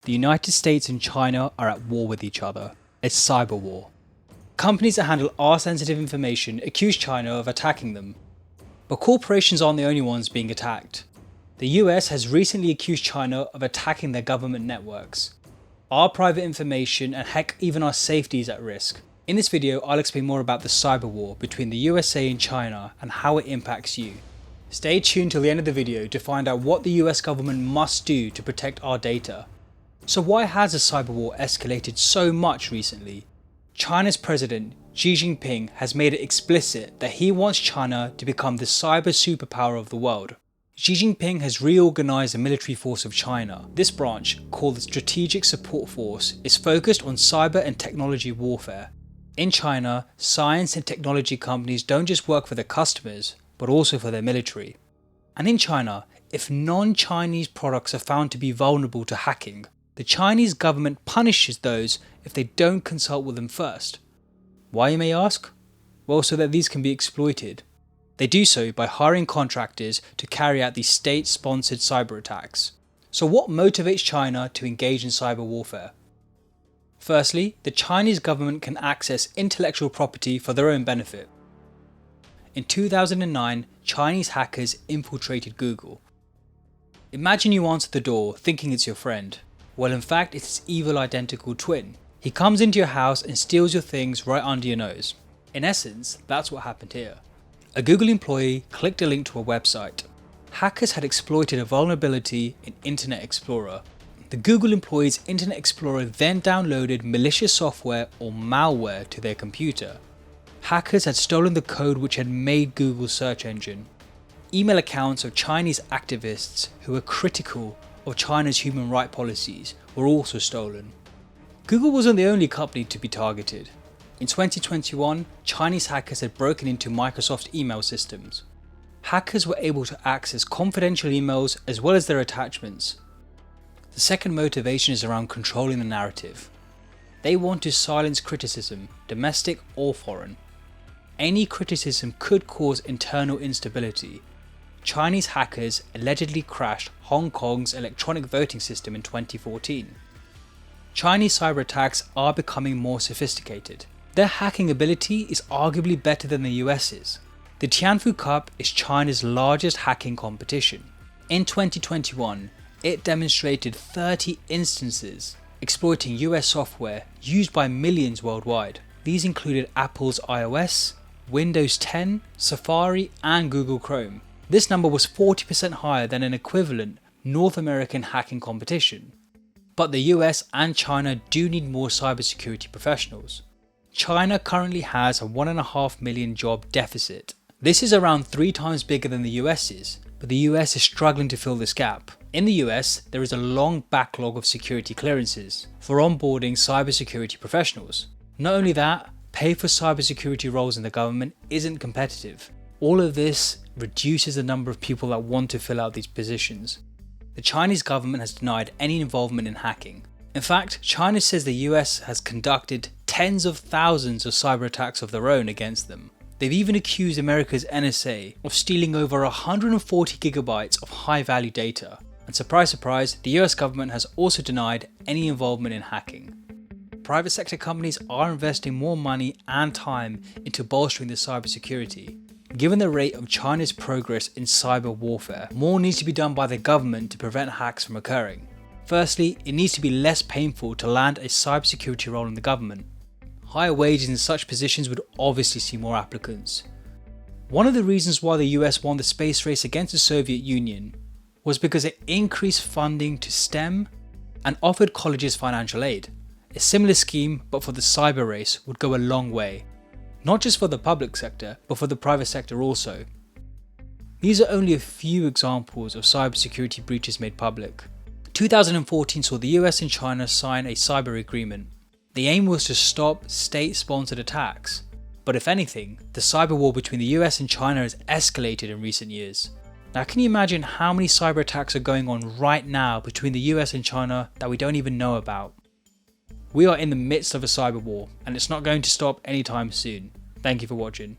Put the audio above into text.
The United States and China are at war with each other. It's cyber war. Companies that handle our sensitive information accuse China of attacking them. But corporations aren't the only ones being attacked. The US has recently accused China of attacking their government networks. Our private information and heck even our safety is at risk. In this video, I'll explain more about the cyber war between the USA and China and how it impacts you. Stay tuned till the end of the video to find out what the US government must do to protect our data. So why has the cyber war escalated so much recently? China's president, Xi Jinping, has made it explicit that he wants China to become the cyber superpower of the world. Xi Jinping has reorganized the military force of China. This branch, called the Strategic Support Force, is focused on cyber and technology warfare. In China, science and technology companies don't just work for their customers, but also for their military. And in China, if non-Chinese products are found to be vulnerable to hacking, the Chinese government punishes those if they don't consult with them first. Why, you may ask? Well, so that these can be exploited. They do so by hiring contractors to carry out these state-sponsored cyber attacks. So what motivates China to engage in cyber warfare? Firstly, the Chinese government can access intellectual property for their own benefit. In 2009, Chinese hackers infiltrated Google. Imagine you answer the door thinking it's your friend. Well, in fact, it's his evil identical twin. He comes into your house and steals your things right under your nose. In essence, that's what happened here. A Google employee clicked a link to a website. Hackers had exploited a vulnerability in Internet Explorer. The Google employee's Internet Explorer then downloaded malicious software or malware to their computer. Hackers had stolen the code which had made Google's search engine. Email accounts of Chinese activists who were critical of China's human rights policies were also stolen. Google wasn't the only company to be targeted. In 2021, Chinese hackers had broken into Microsoft's email systems. Hackers were able to access confidential emails as well as their attachments. The second motivation is around controlling the narrative. They want to silence criticism, domestic or foreign. Any criticism could cause internal instability. Chinese hackers allegedly crashed Hong Kong's electronic voting system in 2014. Chinese cyber attacks are becoming more sophisticated. Their hacking ability is arguably better than the US's. The Tianfu Cup is China's largest hacking competition. In 2021, it demonstrated 30 instances exploiting US software used by millions worldwide. These included Apple's iOS, Windows 10, Safari and Google Chrome. This number was 40% higher than an equivalent North American hacking competition. But the US and China do need more cybersecurity professionals. China currently has a 1.5 million job deficit. This is around 3 times bigger than the US's, but the US is struggling to fill this gap. In the US, there is a long backlog of security clearances for onboarding cybersecurity professionals. Not only that, pay for cybersecurity roles in the government isn't competitive. All of this reduces the number of people that want to fill out these positions. The Chinese government has denied any involvement in hacking. In fact, China says the US has conducted tens of thousands of cyber attacks of their own against them. They've even accused America's NSA of stealing over 140 gigabytes of high-value data. And surprise, surprise, the US government has also denied any involvement in hacking. Private sector companies are investing more money and time into bolstering the cybersecurity. Given the rate of China's progress in cyber warfare, more needs to be done by the government to prevent hacks from occurring. Firstly, it needs to be less painful to land a cybersecurity role in the government. Higher wages in such positions would obviously see more applicants. One of the reasons why the US won the space race against the Soviet Union was because it increased funding to STEM and offered colleges financial aid. A similar scheme, but for the cyber race, would go a long way. Not just for the public sector, but for the private sector also. These are only a few examples of cybersecurity breaches made public. 2014 saw the US and China sign a cyber agreement. The aim was to stop state-sponsored attacks. But if anything, the cyber war between the US and China has escalated in recent years. Now, can you imagine how many cyber attacks are going on right now between the US and China that we don't even know about? We are in the midst of a cyber war, and it's not going to stop anytime soon. Thank you for watching.